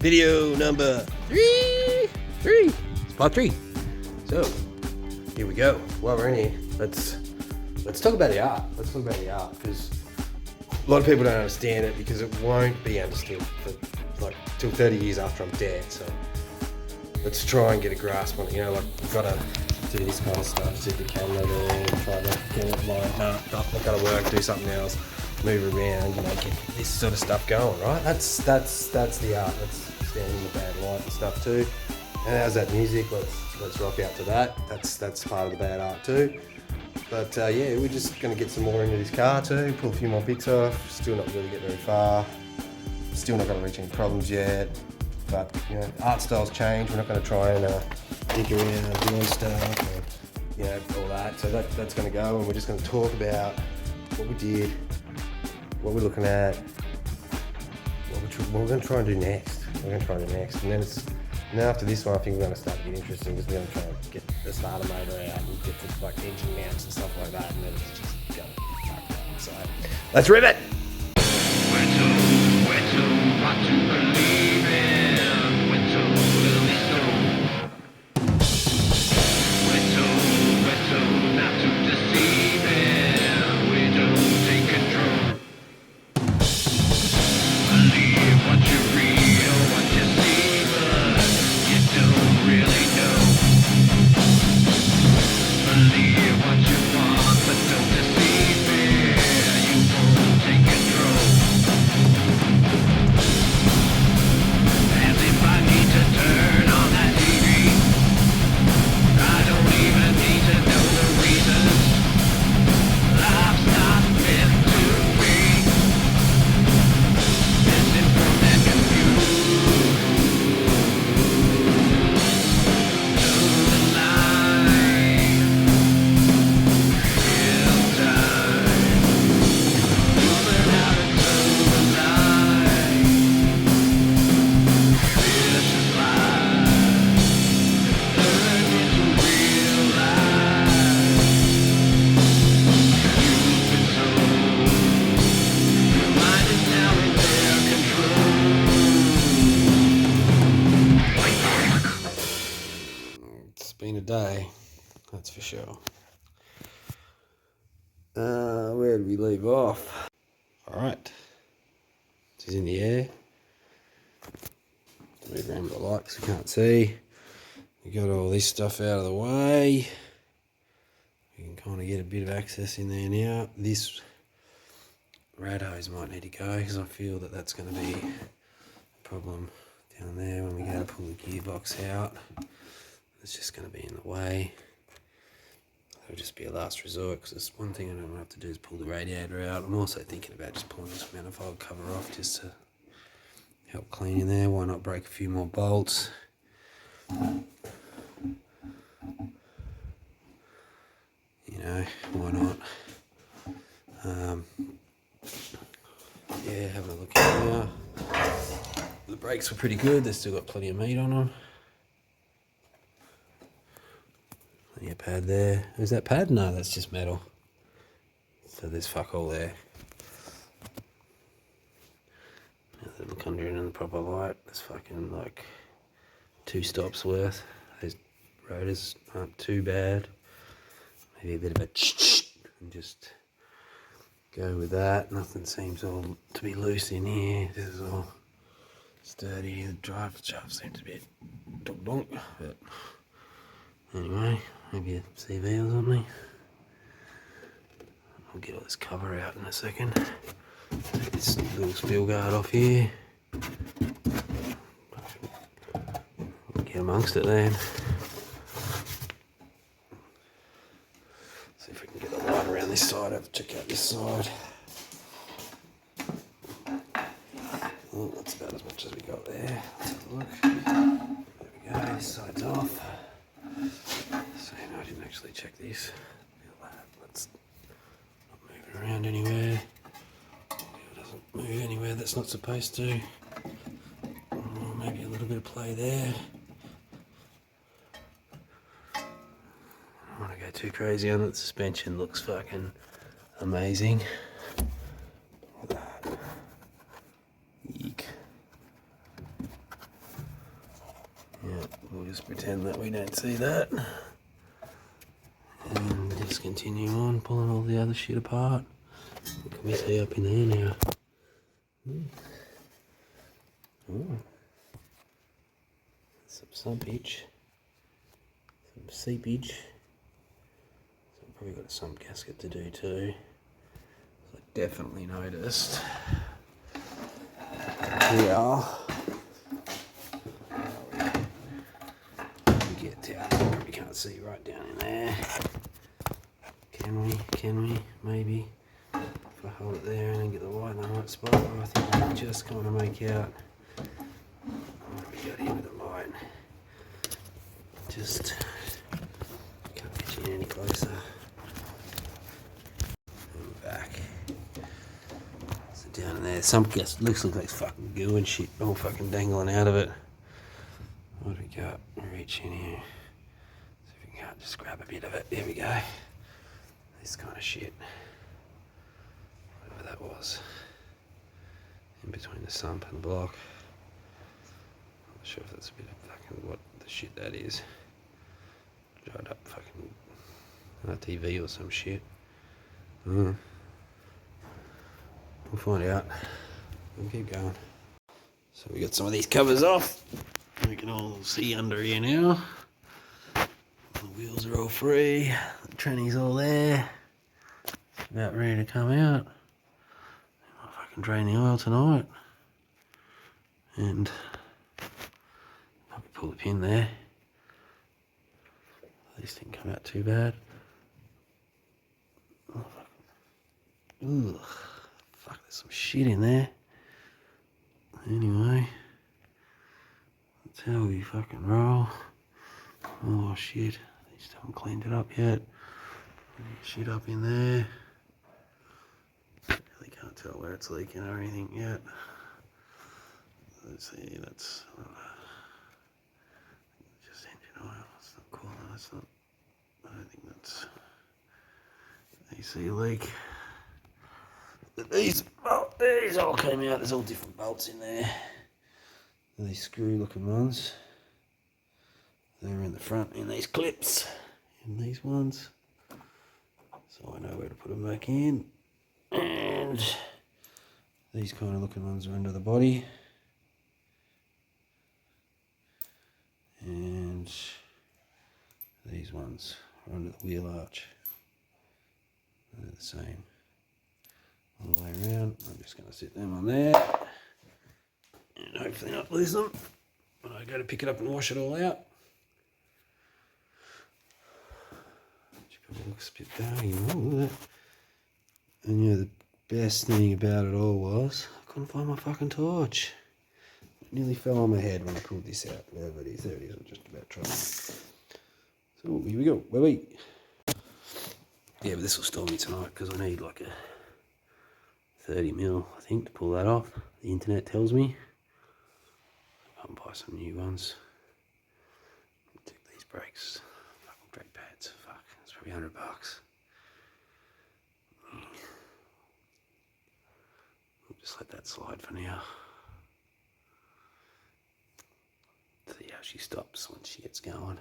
Video number three. It's part 3. So here we go. While we're in here, let's talk about the art. Let's talk about the art, because a lot of people don't understand it, because it won't be understood for like till 30 years after I'm dead. So let's try and get a grasp on it. You know, like you've got to do this kind of stuff, sit the camera there, try to get it like, no, not gonna work, do something else, move around, you know, get this sort of stuff going, right? That's the art. Let's stand in the bad light and stuff too. And how's that music? Let's rock out to that. That's part of the bad art too. But yeah, we're just gonna get some more into this car too, pull a few more bits off. Still not really get very far. Still not gonna reach any problems yet. But you know, art styles change. We're not gonna try and dig around doing stuff, or, you know, all that. So that's gonna go, and we're just gonna talk about what we did, what we're looking at, what we're gonna try and do next. And then after this one, I think we're gonna start to get interesting, because we're gonna try and get the starter motor out and get the like engine mounts and stuff like that, and then it's just gonna get fucked up. So let's rip it. What to believe in, we're totally so. We're told not to deceive in, we don't take control. Believe what you read or what you see, but you don't really know. Believe what you want, but don't deceive me, you won't take control. As if I need to turn on that TV, I don't even need to know the reasons. Life's not meant to be misinformed and confused. Know the line, real time, moving out into the light. Vicious lies, learning to realize you've been sold. Your mind is now in their control. It's been a day, that's for sure. Where did we leave off? Alright, this is in the air. Move around with the light because we can't see. We got all this stuff out of the way. We can kind of get a bit of access in there now. This rad hose might need to go, because I feel that that's going to be a problem down there when we go to pull the gearbox out. It's just going to be in the way. It'll just be a last resort, because one thing I don't want to have to do is pull the radiator out. I'm also thinking about just pulling this manifold cover off just to help clean in there. Why not break a few more bolts? You know, why not? Yeah, having a look at it now. The brakes were pretty good. They've still got plenty of meat on them. Plenty of pad there. Is that pad? No, that's just metal. So there's fuck all there. Look under it in the proper light. There's fucking like 2 stops worth. Those rotors aren't too bad. Maybe a bit of a and just go with that. Nothing seems all to be loose in here. This is all sturdy. The drive shaft seems a bit donk, but anyway, maybe a CV or something. I'll get all this cover out in a second. Take this little spill guard off here. Get amongst it then. See if we can get the light around this side. Have to check out this side. Oh, that's about as much as we got there. Let's have a look. There we go. This side's off. So no, I didn't actually check this. Let's not move it around anywhere. Move anywhere that's not supposed to. Oh, maybe a little bit of play there. I don't want to go too crazy on it. The suspension looks fucking amazing. Look at that. Eek. Yeah, we'll just pretend that we don't see that. And just continue on pulling all the other shit apart. What can we see up in there now? Oh. Some seepage. So I've probably got some gasket to do too. So I definitely noticed. Yeah. We get down there, probably can't see right down in there. Can we? Maybe. If I hold it there and get the light in the right spot, I think I can just kind of make out what we got here with the light. Just can't get you any closer. And back. So down in there, some gas looks like fucking goo and shit all fucking dangling out of it. What do we got? Reach in here. See if we can't just grab a bit of it. There we go. This kind of shit. Whatever that was. In between the sump and the block. I'm not sure if that's a bit of fucking what the shit that is. Dried up fucking RTV or some shit. We'll find out. We'll keep going. So we got some of these covers off. We can all see under here now. The wheels are all free. The tranny's all there. About ready to come out. I'll fucking drain the oil tonight. And probably pull the pin there. At least didn't come out too bad. Oh, ugh. Fuck, there's some shit in there. Anyway. That's how we fucking roll. Oh shit. They just haven't cleaned it up yet. Shit up in there. Really can't tell where it's leaking or anything yet. Let's see, that's just engine oil. It's not cool. That's not. I don't think that's AC leak. These all came out. There's all different bolts in there. These screw-looking ones. They're in the front in these clips. In these ones. So I know where to put them back in. And these kind of looking ones are under the body. And these ones are under the wheel arch. They're the same all the way around. I'm just going to sit them on there and hopefully not lose them when I go to pick it up and wash it all out. Which probably looks a bit baggy. Look at that. And you know, the best thing about it all was I couldn't find my fucking torch. It nearly fell on my head when I pulled this out. Wherever it is, there it is. I'm just about trying. So here we go. Wait. Yeah, but this will store me tonight because I need like a 30 mil, I think, to pull that off. The internet tells me. I'll buy some new ones. Take these brakes. Fucking brake pads. Fuck, it's probably $100. We'll just let that slide for now. See how she stops once she gets going.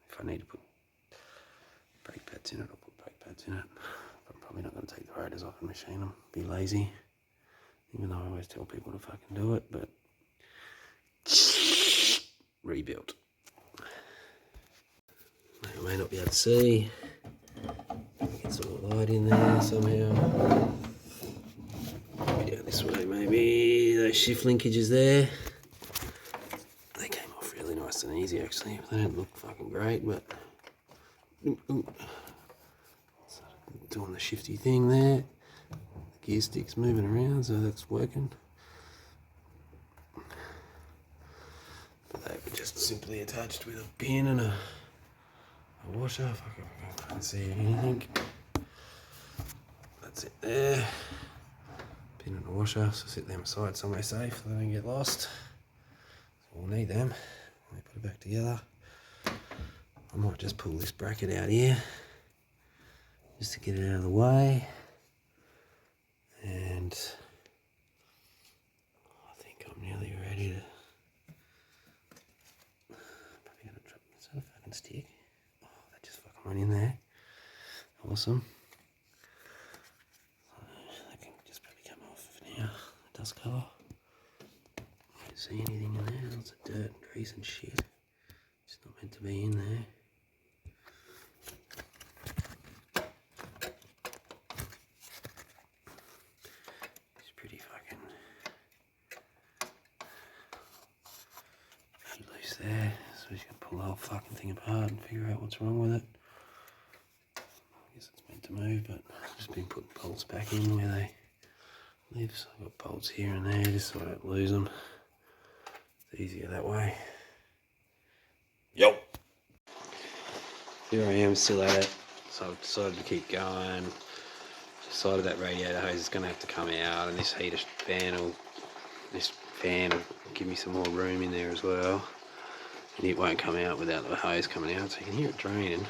If I need to put brake pads in it, I'll put brake pads in it. I'm probably not going to take the rotors off and machine them. Be lazy. Even though I always tell people to fucking do it, but rebuilt. I may not be able to see. Get some light in there somehow. Maybe down this way, maybe. Those shift linkages there. They came off really nice and easy actually. They don't look fucking great, but doing the shifty thing there. The gear stick's moving around, so that's working. But they were just simply attached with a pin and a washer. I can't see anything. That's it there. Pin and a washer, so sit them aside somewhere safe so they don't get lost. So we'll need them when we put it back together. I might just pull this bracket out here just to get it out of the way. And I think I'm nearly ready to stick. Oh, that just fucking went in there. Awesome. That can just probably come off now. Dust cover. Don't see anything in there. Lots of dirt and grease and shit. It's not meant to be in there. It's pretty fucking loose there. So we can pull the whole fucking thing apart and figure out what's wrong with it. I guess it's meant to move, but I've just been putting bolts back in where they live. So I've got bolts here and there just so I don't lose them. It's easier that way. Yo! Here I am still at it. So I've decided to keep going. Decided that radiator hose is going to have to come out, and this fan will give me some more room in there as well. And it won't come out without the hose coming out, so you can hear it draining.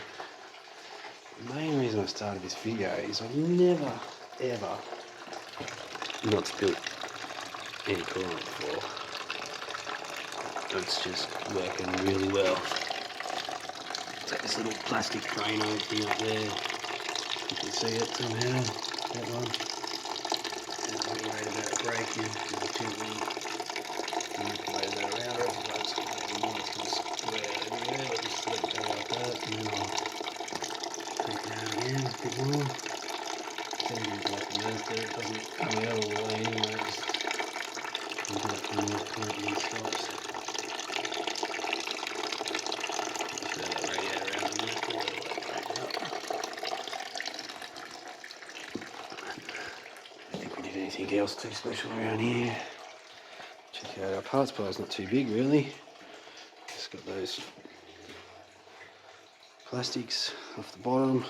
The main reason I started this video is I've never, ever not spilled any coolant before. It's just working really well. Take this little plastic drainer thing up there. You can see it somehow. That one. And I'm worried about it breaking. I'll gently manipulate that around it. Otherwise, maybe more it's going to square everywhere. But just let it go like that, and then I'll take it out again a bit more. Sending it like a master. It doesn't come out all the way anyway. It just comes out from the point and stops. Anything else too special around here? Check out our parts supply. It's not too big really. Just got those plastics off the bottom.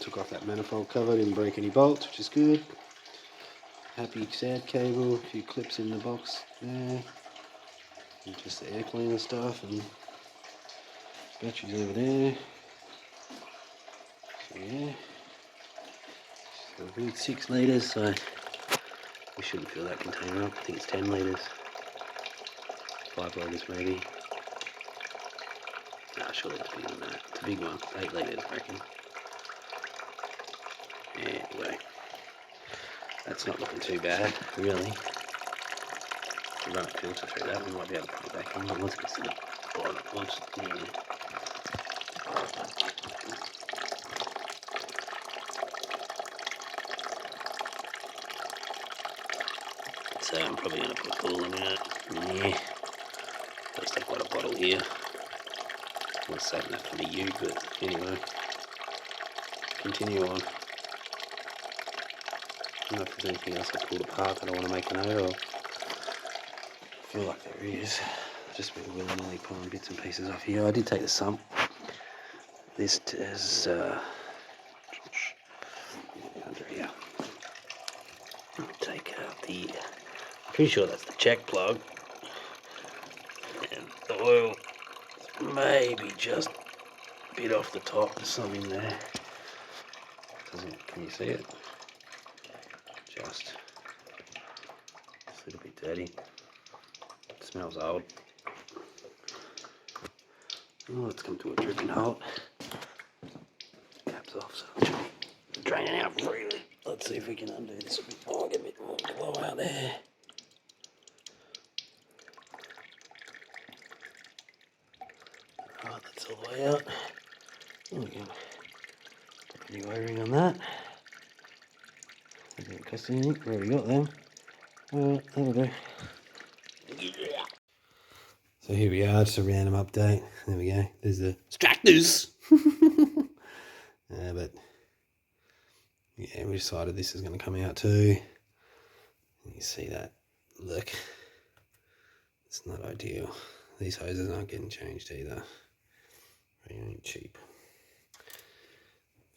Took off that manifold cover, didn't break any bolts, which is good. Happy sad cable, a few clips in the box there. And just the air cleaner stuff, and batteries over there. So yeah. So a good 6 litres, so we shouldn't fill that container up. I think it's 10 litres. 5 litres maybe. Nah, surely it's bigger than that. It's a big one. 8 litres, I reckon. Anyway, that's not looking too bad, really. If we run a filter through that, we might be able to put it back on. But once it gets to the bottom, so I'm probably going to put coolant in it. Yeah. At least I've got a bottle here. I was saving that for me, but anyway. Continue on. I don't know if there's anything else I pulled apart that I want to make a note of. I feel like there is. I've just been willy-nilly pulling bits and pieces off here. I did take the sump. This is under here. Take out the, pretty sure that's the check plug. And the oil maybe just a bit off the top. There's some in there. Can you see it? Just a little bit dirty. It smells old. Oh, it's come to a dripping halt. Cap's off, so it's draining out freely. Let's see if we can undo this a bit more. Get a bit more flow out there. Right, that's all the way out. Oh, we can put any wiring on that. Doesn't cost anything. Where have we got them? Alright, there we go. So here we are, just a random update. There we go. There's the extractors. But yeah, we decided this is going to come out too. You see that? Look, it's not ideal. These hoses aren't getting changed either. They ain't cheap.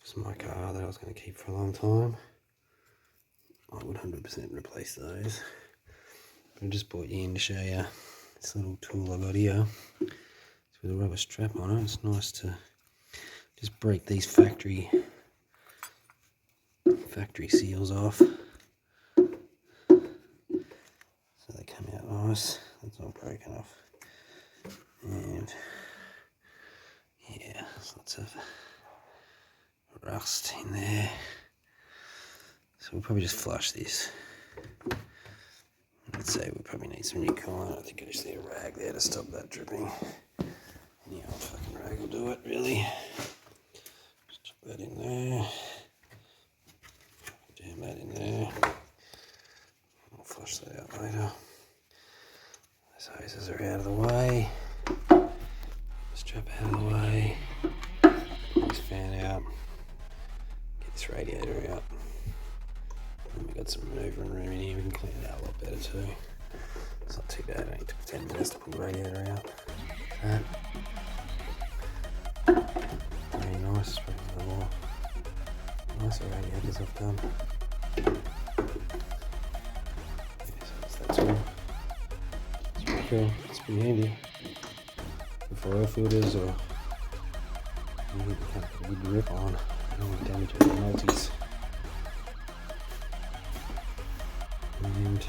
It's my car that I was going to keep for a long time. I would 100% replace those. But I just brought you in to show you this little tool I got here. It's with a rubber strap on it. It's nice to just break these factory seals off. So they come out nice. That's all broken off. And lots of rust in there. So we'll probably just flush this. I'd say we probably need some new coolant. I think I just need a rag there to stop that dripping. Any old fucking rag will do it, really. Just chuck that in there. Jam that in there. I'll flush that out later. Those hoses are out of the way. Strap out of the way. Get this fan out. Get this radiator out. And we've got some maneuvering room in here. We can clean it out a lot better too. It's not too bad. It only took 10 minutes to pull the radiator out. Very nice. Probably one of the more nicer radiators I've done. So that's all. It's pretty cool. It's pretty handy. For oil filters or you need to kind of put a good grip on. I don't want to damage any multis. And